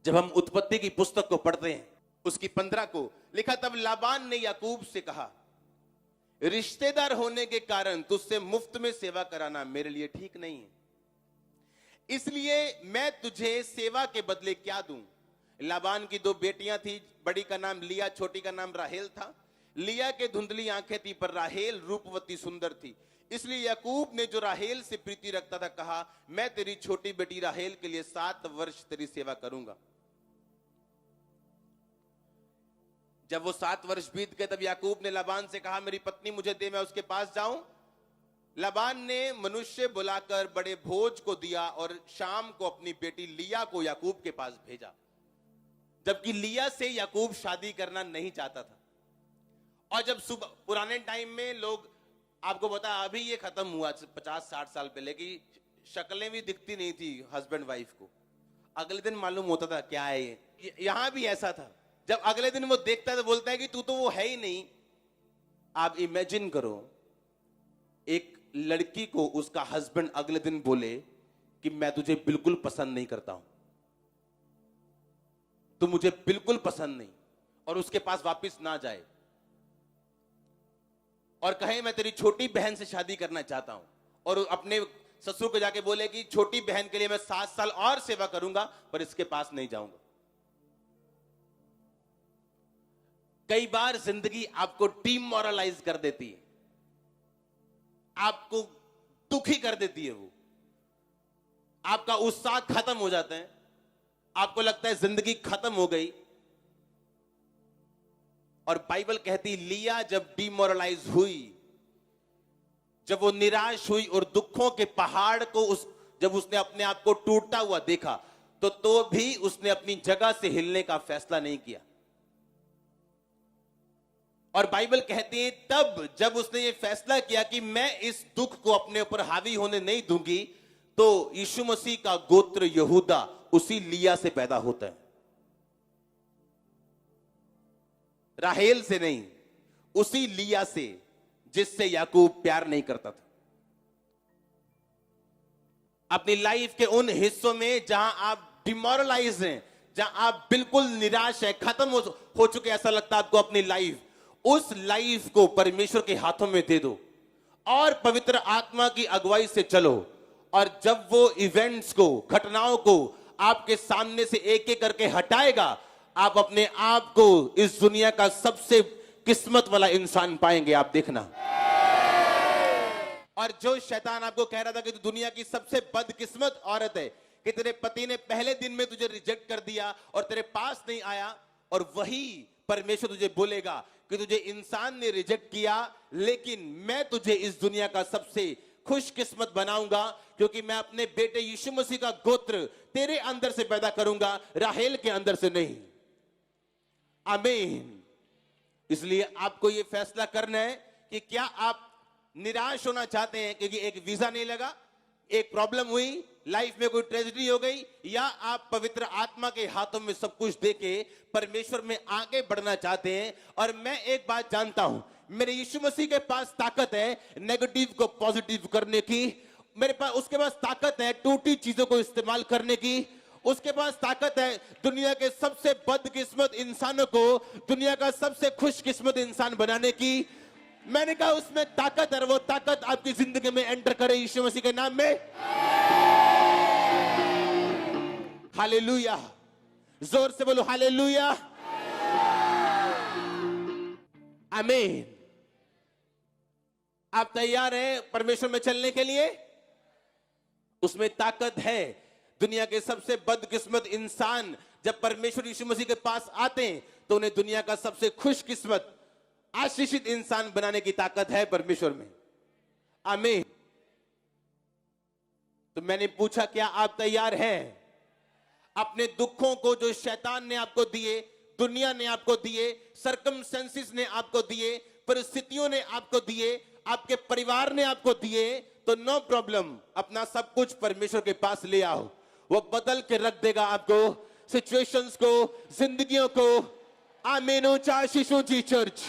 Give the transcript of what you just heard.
जब हम उत्पत्ति की पुस्तक को पढ़ते हैं उसकी 15 को लिखा, तब लाबान ने याकूब से कहा, रिश्तेदार होने के कारण तुझसे मुफ्त में सेवा कराना मेरे लिए ठीक नहीं है, इसलिए मैं तुझे सेवा के बदले क्या दूं। लाबान की 2 बेटियां थी, बड़ी का नाम लिया, छोटी का नाम राहेल था। लिया के धुंधली आंखें थी पर राहेल रूपवती सुंदर थी, इसलिए याकूब ने जो राहेल से प्रीति रखता था कहा, मैं तेरी छोटी बेटी राहेल के लिए 7 वर्ष तेरी सेवा करूंगा। जब वो 7 वर्ष बीत गए तब याकूब ने लाबान से कहा, मेरी पत्नी मुझे दे, मैं उसके पास जाऊं। लाबान ने मनुष्य बुलाकर बड़े भोज को दिया और शाम को अपनी बेटी लिया को याकूब के पास भेजा, जबकि लिया से याकूब शादी करना नहीं चाहता था। और जब सुबह पुराने टाइम में लोग, आपको पता है अभी ये खत्म हुआ 50-60 साल पहले की शक्लें भी दिखती नहीं थी हस्बैंड वाइफ को, अगले दिन मालूम होता था क्या है ये। यहां भी ऐसा था, जब अगले दिन वो देखता है तो बोलता है कि तू तो वो है ही नहीं। आप इमेजिन करो एक लड़की को उसका हस्बैंड अगले दिन बोले कि मैं तुझे बिल्कुल पसंद नहीं करता हूं, तू मुझे बिल्कुल पसंद नहीं, और उसके पास वापस ना जाए और कहे मैं तेरी छोटी बहन से शादी करना चाहता हूं, और अपने ससुर को जाके बोले कि छोटी बहन के लिए मैं 7 साल और सेवा करूंगा पर इसके पास नहीं जाऊंगा। कई बार जिंदगी आपको डिमोरलाइज कर देती है, आपको दुखी कर देती है, वो आपका उत्साह खत्म हो जाता है, आपको लगता है जिंदगी खत्म हो गई। और बाइबल कहती लिया जब डिमोरलाइज हुई, जब वो निराश हुई और दुखों के पहाड़ को जब उसने अपने आप को टूटता हुआ देखा तो भी उसने अपनी जगह से हिलने का फैसला नहीं किया। और बाइबल कहती है तब जब उसने ये फैसला किया कि मैं इस दुख को अपने ऊपर हावी होने नहीं दूंगी, तो यीशु मसीह का गोत्र यहूदा उसी लिया से पैदा होता है, राहेल से नहीं, उसी लिया से जिससे याकूब प्यार नहीं करता था। अपनी लाइफ के उन हिस्सों में जहां आप डिमोरलाइज हैं, जहां आप बिल्कुल निराश है, खत्म हो चुके, ऐसा लगता है आपको अपनी लाइफ, उस लाइफ को परमेश्वर के हाथों में दे दो और पवित्र आत्मा की अगुवाई से चलो। और जब वो इवेंट्स को, घटनाओं को आपके सामने से एक एक करके हटाएगा, आप अपने आप को इस दुनिया का सबसे किस्मत वाला इंसान पाएंगे, आप देखना। और जो शैतान आपको कह रहा था कि तू दुनिया की सबसे बदकिस्मत औरत है, कि तेरे पति ने पहले दिन में तुझे रिजेक्ट कर दिया और तेरे पास नहीं आया, और वही परमेश्वर तुझे बोलेगा कि तुझे इंसान ने रिजेक्ट किया, लेकिन मैं तुझे इस दुनिया का सबसे खुशकिस्मत बनाऊंगा, क्योंकि मैं अपने बेटे यीशु मसीह का गोत्र तेरे अंदर से पैदा करूंगा, राहेल के अंदर से नहीं। आमीन। इसलिए आपको यह फैसला करना है कि क्या आप निराश होना चाहते हैं क्योंकि एक वीजा नहीं लगा, एक प्रॉब्लम हुई, लाइफ में कोई ट्रेजेडी हो गई, या आप पवित्र आत्मा के हाथों में सब कुछ देके परमेश्वर में आगे बढ़ना चाहते हैं। और मैं एक बात जानता हूं, मेरे यीशु मसीह के पास ताकत है नेगेटिव को पॉजिटिव करने की, मेरे पास उसके पास ताकत है टूटी चीजों को इस्तेमाल करने की, उसके पास ताकत है दुनिया के सबसे बदकिस्मत इंसानों को दुनिया का सबसे खुशकिस्मत इंसान बनाने की। मैंने कहा उसमें ताकत है, वो ताकत आपकी जिंदगी में एंटर करे यीशु मसीह के नाम में। हालेलुया, जोर से बोलो हालेलुया, आमीन। आप तैयार हैं परमेश्वर में चलने के लिए? उसमें ताकत है। दुनिया के सबसे बदकिस्मत इंसान जब परमेश्वर यीशु मसीह के पास आते हैं तो उन्हें दुनिया का सबसे खुशकिस्मत आशीषित इंसान बनाने की ताकत है परमेश्वर में। आमीन। तो मैंने पूछा क्या आप तैयार हैं? अपने दुखों को जो शैतान ने आपको दिए, दुनिया ने आपको दिए, सर्कमस्टेंसेस ने आपको दिए, परिस्थितियों ने आपको दिए, आपके परिवार ने आपको दिए, तो नो प्रॉब्लम, अपना सब कुछ परमेश्वर के पास ले आओ, वो बदल के रख देगा आपको, सिचुएशंस को, जिंदगियों को। आमीन। ऊंचा आशीष ऊंची चर्च।